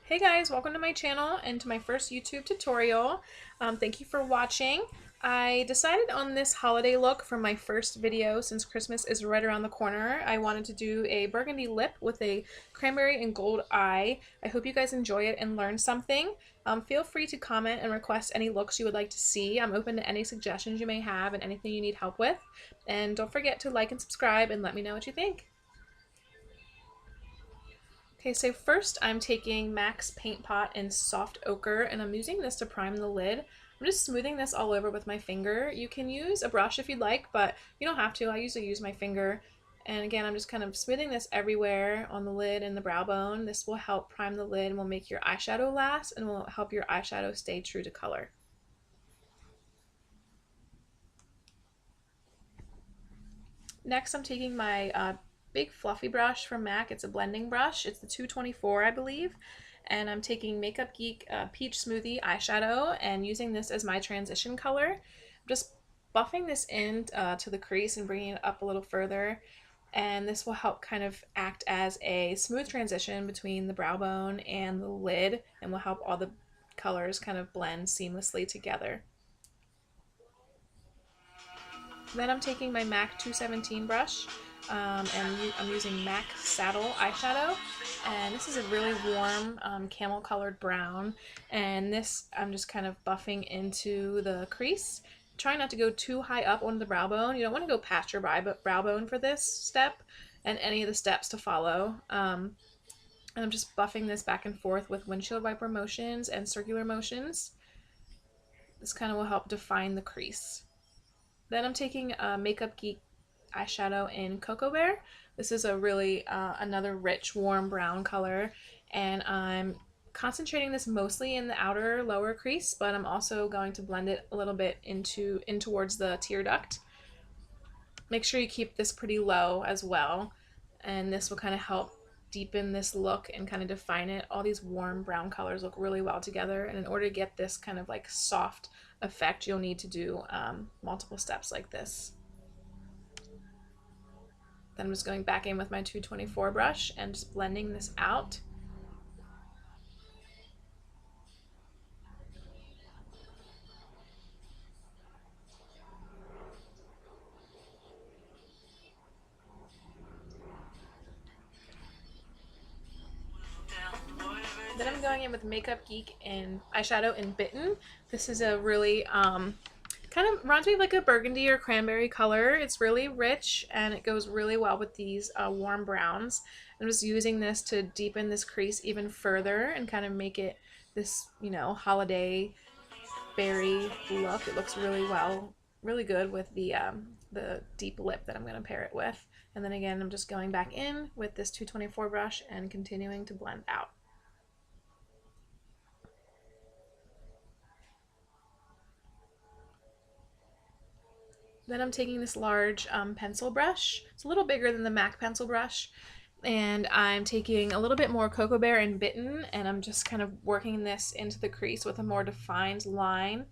Hey guys, welcome to my channel and to my first YouTube tutorial. Thank you for watching. I decided on this holiday look for my first video since Christmas is right around the corner. I wanted to do a burgundy lip with a cranberry and gold eye. I hope you guys enjoy it and learn something. Feel free to comment and request any looks you would like to see. I'm open to any suggestions you may have and anything you need help with. And don't forget to like and subscribe and let me know what you think. Okay, so first I'm taking MAC's Paint Pot in Soft Ochre, and I'm using this to prime the lid. I'm just smoothing this all over with my finger. You can use a brush if you'd like, but you don't have to. I usually use my finger. And again, I'm just kind of smoothing this everywhere on the lid and the brow bone. This will help prime the lid and will make your eyeshadow last and will help your eyeshadow stay true to color. Next, I'm taking my big fluffy brush from MAC. It's a blending brush. It's the 224, I believe. And I'm taking Makeup Geek Peach Smoothie eyeshadow and using this as my transition color. I'm just buffing this in to the crease and bringing it up a little further. And this will help kind of act as a smooth transition between the brow bone and the lid and will help all the colors kind of blend seamlessly together. Then I'm taking my MAC 217 brush and I'm using MAC Saddle eyeshadow, and this is a really warm camel colored brown, and this I'm just kind of buffing into the crease. Try not to go too high up on the brow bone. You don't want to go past your brow bone for this step and any of the steps to follow. And I'm just buffing this back and forth with windshield wiper motions and circular motions. This kind of will help define the crease. Then I'm taking Makeup Geek eyeshadow in Cocoa Bear. This is a really another rich warm brown color, and I'm concentrating this mostly in the outer lower crease, but I'm also going to blend it a little bit in towards the tear duct. Make sure you keep this pretty low as well, and this will kind of help deepen this look and kind of define it. All these warm brown colors look really well together, and in order to get this kind of like soft effect, you'll need to do multiple steps like this. Then I'm just going back in with my 224 brush and just blending this out. Then I'm going in with Makeup Geek and eyeshadow in Bitten. This is a really kind of reminds me of like a burgundy or cranberry color. It's really rich and it goes really well with these warm browns. I'm just using this to deepen this crease even further and kind of make it this, you know, holiday berry look. It looks really good with the deep lip that I'm going to pair it with. And then again, I'm just going back in with this 224 brush and continuing to blend out. Then I'm taking this large pencil brush. It's a little bigger than the MAC pencil brush. And I'm taking a little bit more Cocoa Bear and Bitten, and I'm just kind of working this into the crease with a more defined line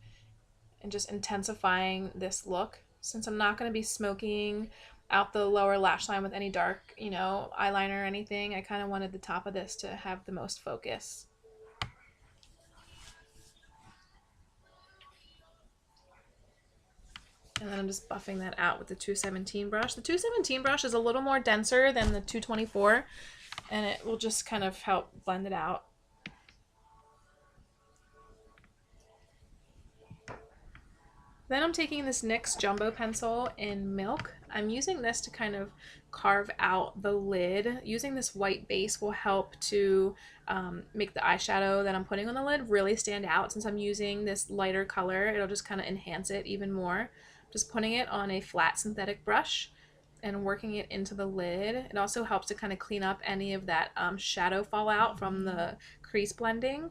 and just intensifying this look. Since I'm not going to be smoking out the lower lash line with any dark, you know, eyeliner or anything, I kind of wanted the top of this to have the most focus. And then I'm just buffing that out with the 217 brush. The 217 brush is a little more denser than the 224, and it will just kind of help blend it out. Then I'm taking this NYX Jumbo Pencil in Milk. I'm using this to kind of carve out the lid. Using this white base will help to make the eyeshadow that I'm putting on the lid really stand out. Since I'm using this lighter color, it'll just kind of enhance it even more. Just putting it on a flat synthetic brush and working it into the lid. It also helps to kind of clean up any of that shadow fallout from the crease blending.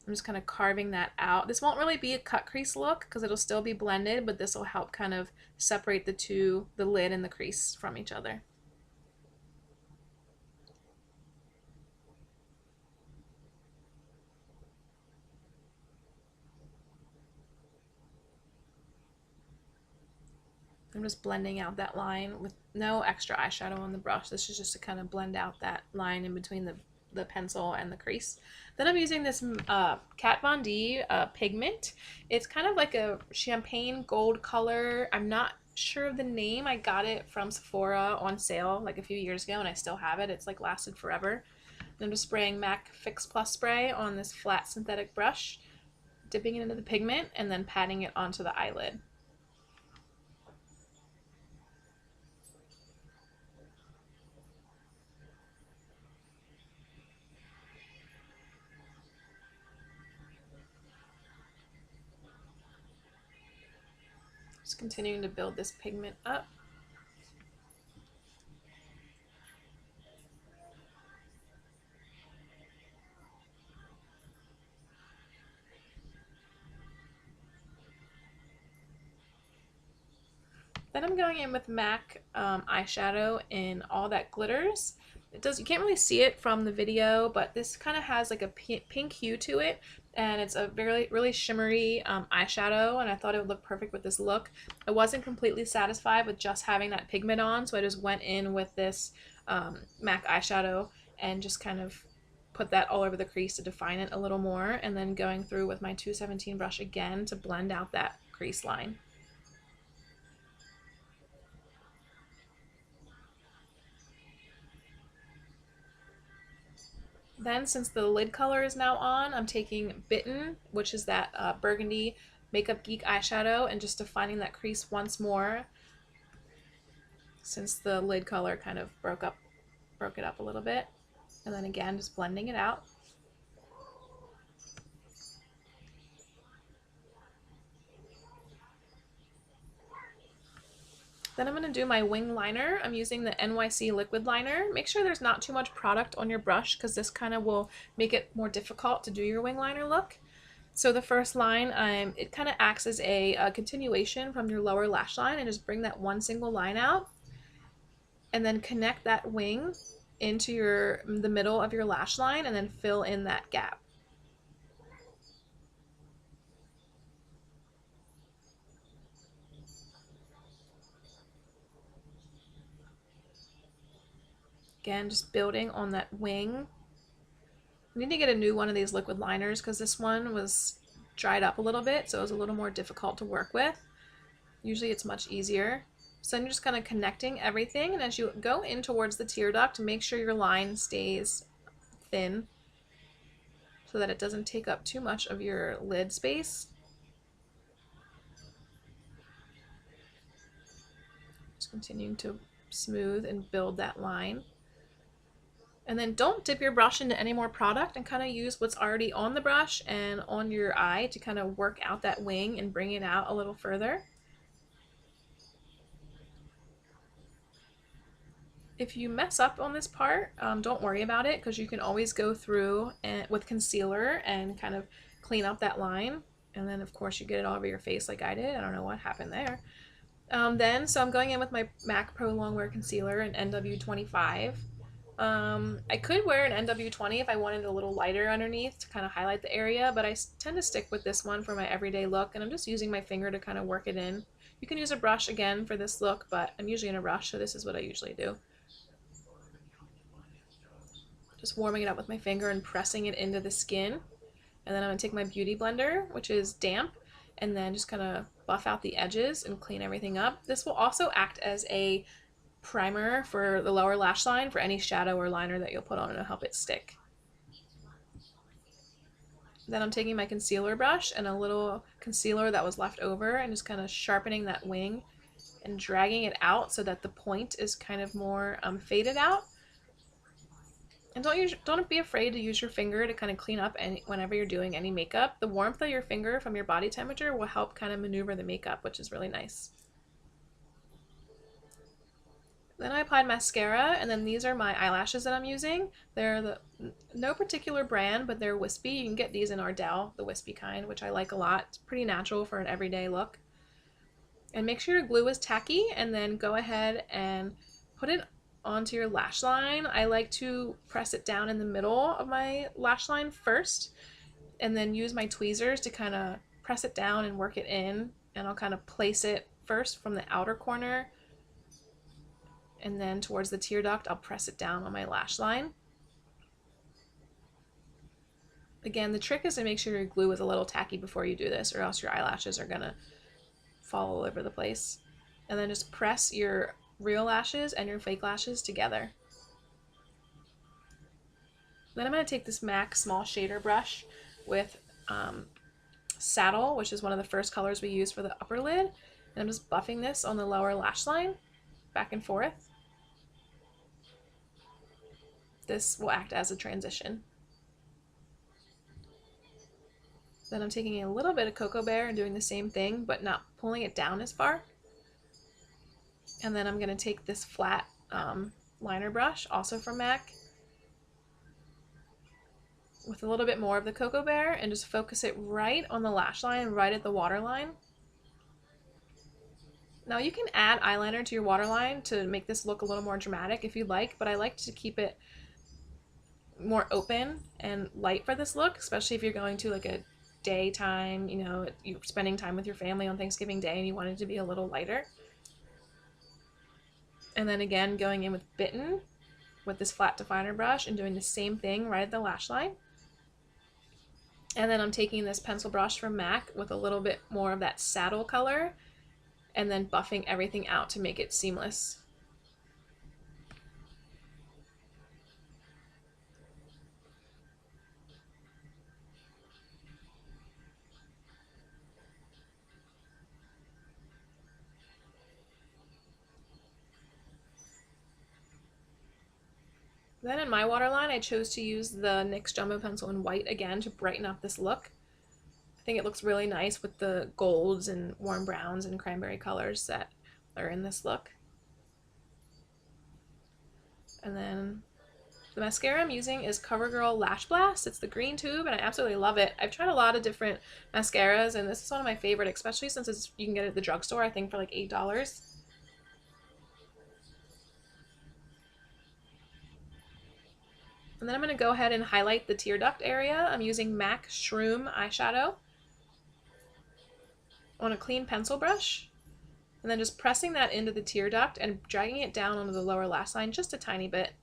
I'm just kind of carving that out. This won't really be a cut crease look because it'll still be blended, but this will help kind of separate the lid and the crease from each other. I'm just blending out that line with no extra eyeshadow on the brush. This is just to kind of blend out that line in between the pencil and the crease. Then I'm using this Kat Von D pigment. It's kind of like a champagne gold color. I'm not sure of the name. I got it from Sephora on sale like a few years ago and I still have it. It's like lasted forever. I'm just spraying MAC Fix Plus spray on this flat synthetic brush, dipping it into the pigment, and then patting it onto the eyelid. Just continuing to build this pigment up. Then I'm going in with MAC eyeshadow in All That Glitters. You can't really see it from the video, but this kind of has like a pink hue to it, and it's a really shimmery eyeshadow, and I thought it would look perfect with this look. I wasn't completely satisfied with just having that pigment on, so I just went in with this MAC eyeshadow and just kind of put that all over the crease to define it a little more, and then going through with my 217 brush again to blend out that crease line. Then, since the lid color is now on, I'm taking Bitten, which is that Burgundy Makeup Geek eyeshadow, and just defining that crease once more, since the lid color kind of broke it up a little bit. And then again, just blending it out. Then I'm going to do my wing liner. I'm using the NYC liquid liner. Make sure there's not too much product on your brush because this kind of will make it more difficult to do your wing liner look. So the first line, it kind of acts as a continuation from your lower lash line, and just bring that one single line out and then connect that wing into the middle of your lash line and then fill in that gap. Again, just building on that wing. I need to get a new one of these liquid liners because this one was dried up a little bit, so it was a little more difficult to work with. Usually it's much easier. So then you're just kind of connecting everything, and as you go in towards the tear duct, make sure your line stays thin so that it doesn't take up too much of your lid space. Just continuing to smooth and build that line. And then don't dip your brush into any more product, and kind of use what's already on the brush and on your eye to kind of work out that wing and bring it out a little further. If you mess up on this part, don't worry about it because you can always go through with concealer and kind of clean up that line. And then of course you get it all over your face like I did. I don't know what happened there. So I'm going in with my MAC Pro Longwear Concealer in NW25. I could wear an NW20 if I wanted it a little lighter underneath to kind of highlight the area, but I tend to stick with this one for my everyday look, and I'm just using my finger to kind of work it in. You can use a brush again for this look, but I'm usually in a rush, so this is what I usually do. Just warming it up with my finger and pressing it into the skin. And then I'm going to take my Beauty Blender, which is damp, and then just kind of buff out the edges and clean everything up. This will also act as a primer for the lower lash line for any shadow or liner that you'll put on, and it'll help it stick. Then I'm taking my concealer brush and a little concealer that was left over and just kind of sharpening that wing and dragging it out so that the point is kind of more faded out. And don't be afraid to use your finger to kind of clean up whenever you're doing any makeup. The warmth of your finger from your body temperature will help kind of maneuver the makeup, which is really nice. Then I applied mascara, and then these are my eyelashes that I'm using. They're no particular brand, but they're wispy. You can get these in Ardell, the wispy kind, which I like a lot. It's pretty natural for an everyday look. And make sure your glue is tacky, and then go ahead and put it onto your lash line. I like to press it down in the middle of my lash line first, and then use my tweezers to kind of press it down and work it in. And I'll kind of place it first from the outer corner, and then towards the tear duct I'll press it down on my lash line. Again, the trick is to make sure your glue is a little tacky before you do this, or else your eyelashes are gonna fall all over the place. And then just press your real lashes and your fake lashes together. Then I'm going to take this MAC small shader brush with Saddle, which is one of the first colors we use for the upper lid. And I'm just buffing this on the lower lash line, back and forth. This will act as a transition. Then I'm taking a little bit of Cocoa Bear and doing the same thing, but not pulling it down as far. And then I'm going to take this flat liner brush, also from MAC, with a little bit more of the Cocoa Bear, and just focus it right on the lash line, right at the waterline. Now you can add eyeliner to your waterline to make this look a little more dramatic if you'd like, but I like to keep it more open and light for this look, especially if you're going to like a daytime, you know, you're spending time with your family on Thanksgiving Day and you want it to be a little lighter. And then again, going in with Bitten with this flat definer brush and doing the same thing right at the lash line. And then I'm taking this pencil brush from MAC with a little bit more of that saddle color and then buffing everything out to make it seamless. Then in my waterline, I chose to use the NYX Jumbo Pencil in white again to brighten up this look. I think it looks really nice with the golds and warm browns and cranberry colors that are in this look. And then the mascara I'm using is CoverGirl Lash Blast. It's the green tube and I absolutely love it. I've tried a lot of different mascaras and this is one of my favorite, especially since you can get it at the drugstore, I think for like $8. And then I'm going to go ahead and highlight the tear duct area. I'm using MAC Shroom eyeshadow on a clean pencil brush. And then just pressing that into the tear duct and dragging it down onto the lower lash line just a tiny bit.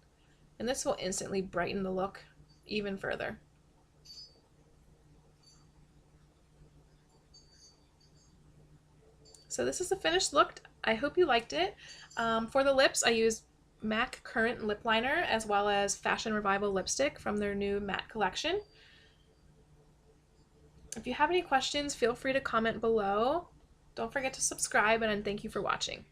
And this will instantly brighten the look even further. So this is the finished look. I hope you liked it. For the lips, I used MAC Current Lip Liner as well as Fashion Revival lipstick from their new matte collection. If you have any questions, feel free to comment below. Don't forget to subscribe and thank you for watching.